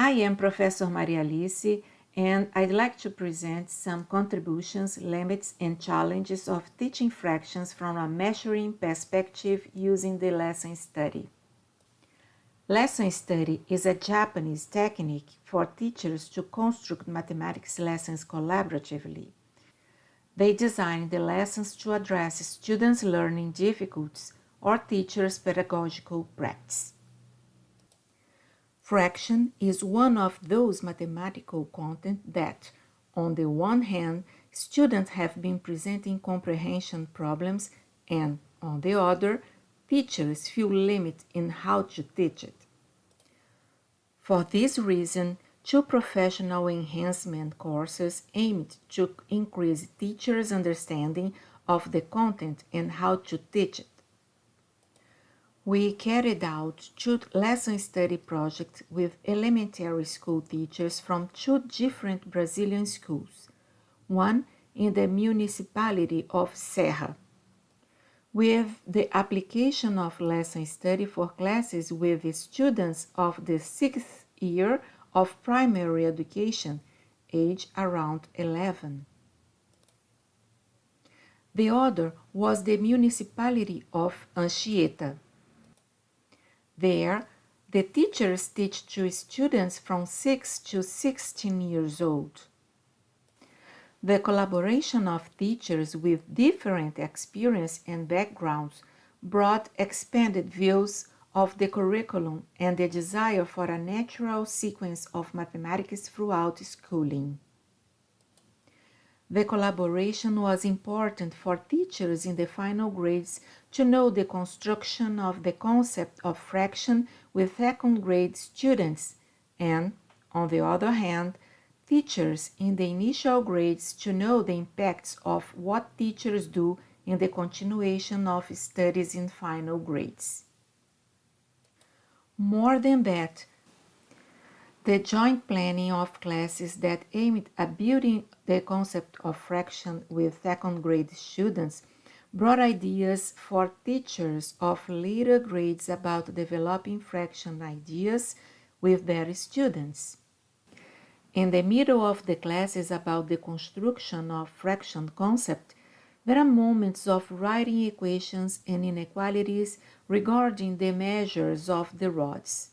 I am Professor Maria Alice, and I'd like to present some contributions, limits, and challenges of teaching fractions from a measuring perspective using the lesson study. Lesson study is a Japanese technique for teachers to construct mathematics lessons collaboratively. They design the lessons to address students' learning difficulties or teachers' pedagogical practice. Fraction is one of those mathematical content that, on the one hand, students have been presenting comprehension problems and, on the other, teachers feel limited in how to teach it. For this reason, two professional enhancement courses aimed to increase teachers' understanding of the content and how to teach it. We carried out two lesson study projects with elementary school teachers from two different Brazilian schools, one in the municipality of Serra. With the application of lesson study for classes with students of the 6th year of primary education, age around 11. The other was the municipality of Anchieta. There, the teachers teach to students from 6 to 16 years old. The collaboration of teachers with different experience and backgrounds brought expanded views of the curriculum and the desire for a natural sequence of mathematics throughout schooling. The collaboration was important for teachers in the final grades to know the construction of the concept of fraction with second grade students and, on the other hand, teachers in the initial grades to know the impacts of what teachers do in the continuation of studies in final grades. More than that, the joint planning of classes that aimed at building the concept of fraction with second grade students brought ideas for teachers of later grades about developing fraction ideas with their students. In the middle of the classes about the construction of fraction concept, there are moments of writing equations and inequalities regarding the measures of the rods.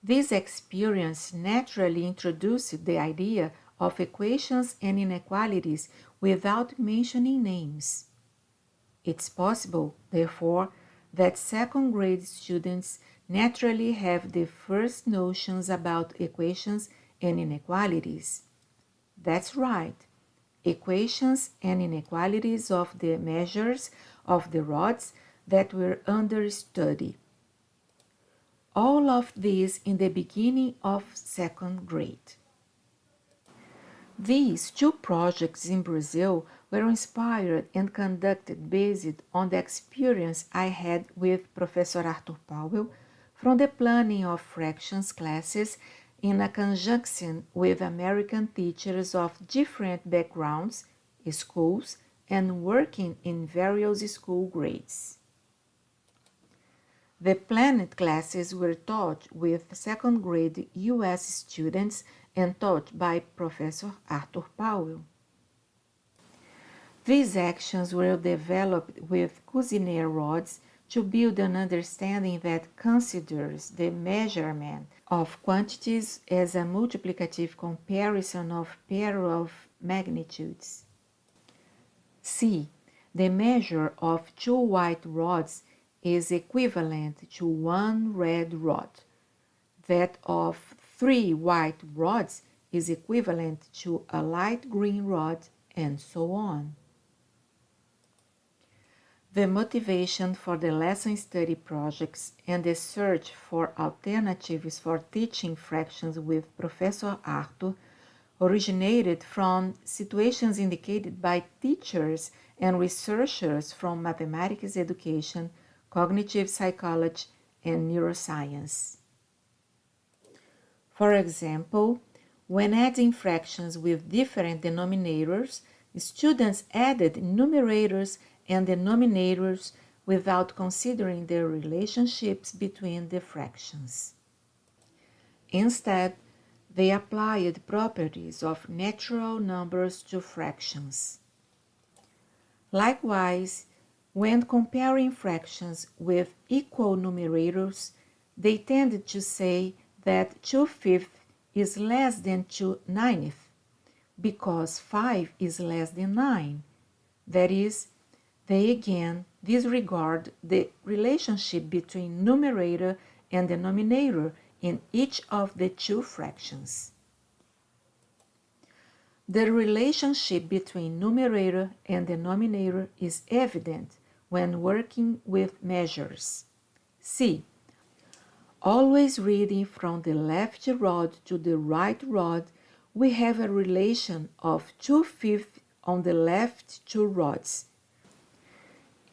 This experience naturally introduced the idea of equations and inequalities without mentioning names. It's possible, therefore, that second grade students naturally have the first notions about equations and inequalities. That's right, equations and inequalities of the measures of the rods that were under study. All of this in the beginning of second grade. These two projects in Brazil were inspired and conducted based on the experience I had with Professor Arthur Powell from the planning of fractions classes in a conjunction with American teachers of different backgrounds, schools, and working in various school grades. The planned classes were taught with second grade U.S. students and taught by Professor Arthur Powell. These actions were developed with Cousinet rods to build an understanding that considers the measurement of quantities as a multiplicative comparison of pair of magnitudes. C. The measure of two white rods is equivalent to one red rod. That of 3 white rods is equivalent to a light green rod, and so on. The motivation for the lesson study projects and the search for alternatives for teaching fractions with Professor Arthur originated from situations indicated by teachers and researchers from mathematics education, cognitive psychology, and neuroscience. For example, when adding fractions with different denominators, students added numerators and denominators without considering the relationships between the fractions. Instead, they applied properties of natural numbers to fractions. Likewise, when comparing fractions with equal numerators, they tended to say that 2/5 is less than 2/9 because 5 is less than 9. That is, they again disregard the relationship between numerator and denominator in each of the two fractions. The relationship between numerator and denominator is evident when working with measures. See, always reading from the left rod to the right rod, we have a relation of 2/5 on the left two rods,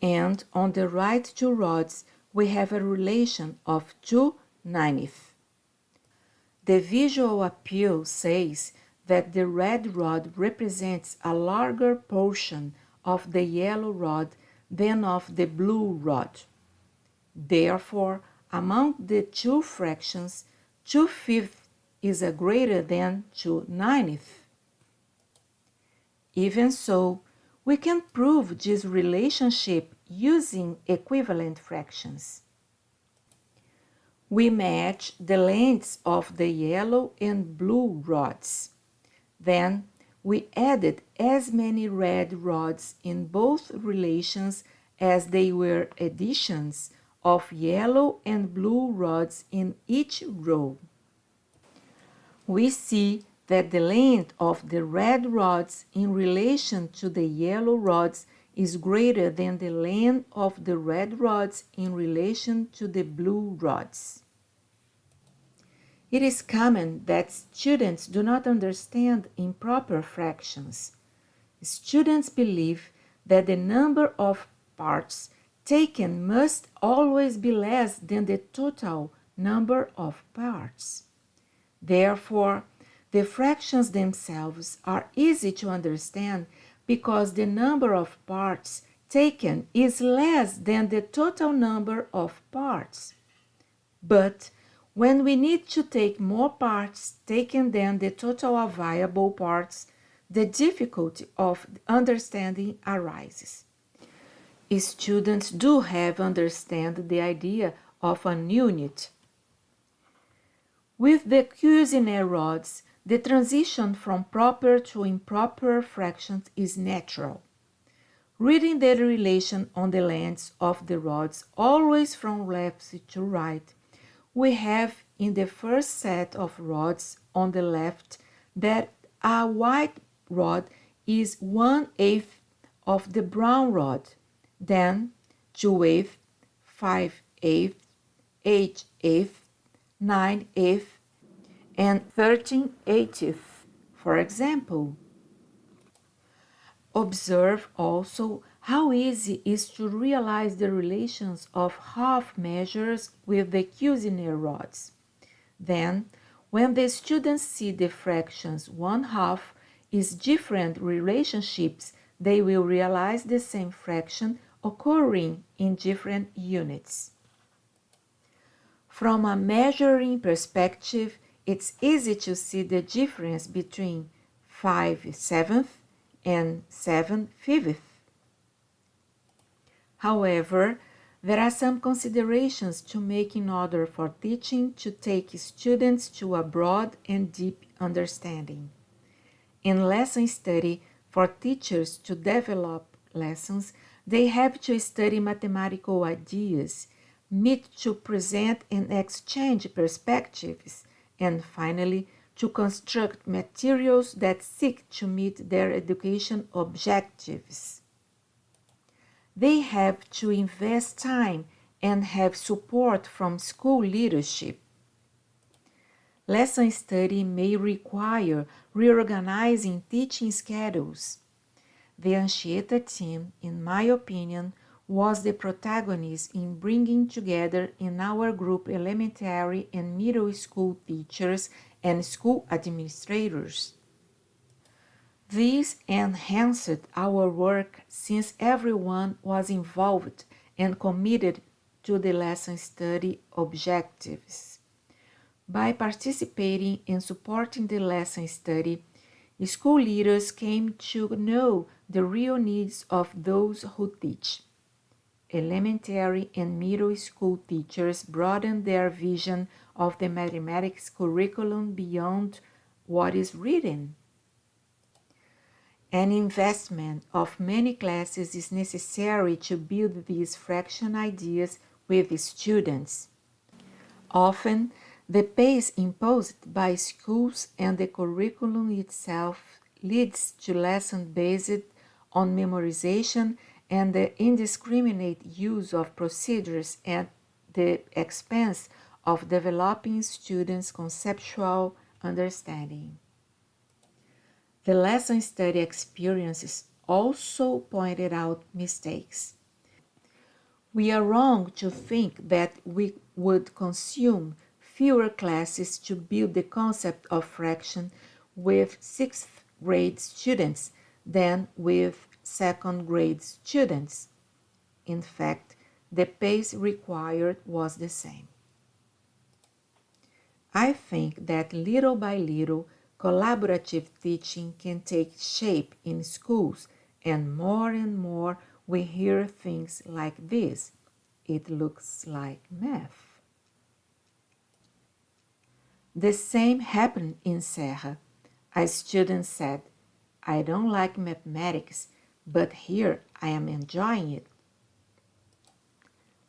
and on the right two rods we have a relation of 2/9. The visual appeal says that the red rod represents a larger portion of the yellow rod than of the blue rod. Therefore, among the two fractions, 2/5 is a greater than 2/9. Even so, we can prove this relationship using equivalent fractions. We match the lengths of the yellow and blue rods. Then we added as many red rods in both relations as they were additions of yellow and blue rods in each row. We see that the length of the red rods in relation to the yellow rods is greater than the length of the red rods in relation to the blue rods. It is common that students do not understand improper fractions. Students believe that the number of parts taken must always be less than the total number of parts. Therefore, the fractions themselves are easy to understand because the number of parts taken is less than the total number of parts. But when we need to take more parts taken than the total of viable parts, the difficulty of understanding arises. Students do have understand the idea of an unit. With the Cuisenaire rods, the transition from proper to improper fractions is natural. Reading the relation on the lengths of the rods always from left to right, we have in the first set of rods on the left that a white rod is 1/8 of the brown rod, then 2/8, 5/8, 8/8, 9/8, and 13/8, for example. Observe also how easy it is to realize the relations of half measures with the Cuisenaire rods. Then, when the students see the fractions 1/2 is different relationships, they will realize the same fraction occurring in different units. From a measuring perspective, it's easy to see the difference between 5/7 and 7/5. However, there are some considerations to make in order for teaching to take students to a broad and deep understanding. In lesson study, for teachers to develop lessons, they have to study mathematical ideas, meet to present and exchange perspectives, and finally, to construct materials that seek to meet their education objectives. They have to invest time and have support from school leadership. Lesson study may require reorganizing teaching schedules. The Anchieta team, in my opinion, was the protagonist in bringing together in our group elementary and middle school teachers and school administrators. This enhanced our work since everyone was involved and committed to the lesson study objectives. By participating and supporting the lesson study, school leaders came to know the real needs of those who teach. Elementary and middle school teachers broadened their vision of the mathematics curriculum beyond what is written. An investment of many classes is necessary to build these fraction ideas with the students. Often, the pace imposed by schools and the curriculum itself leads to lessons based on memorization and the indiscriminate use of procedures at the expense of developing students' conceptual understanding. The lesson study experiences also pointed out mistakes. We are wrong to think that we would consume fewer classes to build the concept of fraction with sixth grade students than with second grade students. In fact, the pace required was the same. I think that little by little, collaborative teaching can take shape in schools, and more we hear things like this. It looks like math. The same happened in Serra. A student said, I don't like mathematics, but here I am enjoying it.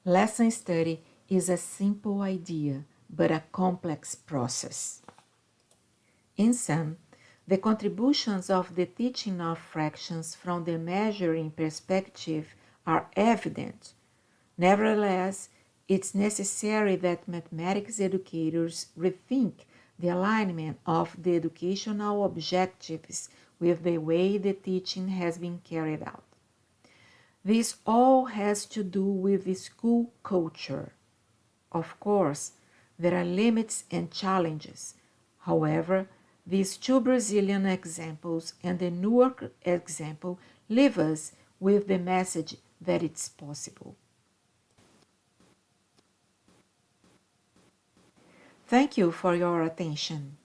Lesson study is a simple idea, but a complex process. In sum, the contributions of the teaching of fractions from the measuring perspective are evident. Nevertheless, it's necessary that mathematics educators rethink the alignment of the educational objectives with the way the teaching has been carried out. This all has to do with the school culture. Of course, there are limits and challenges. However, these two Brazilian examples and the Newark example leave us with the message that it's possible. Thank you for your attention.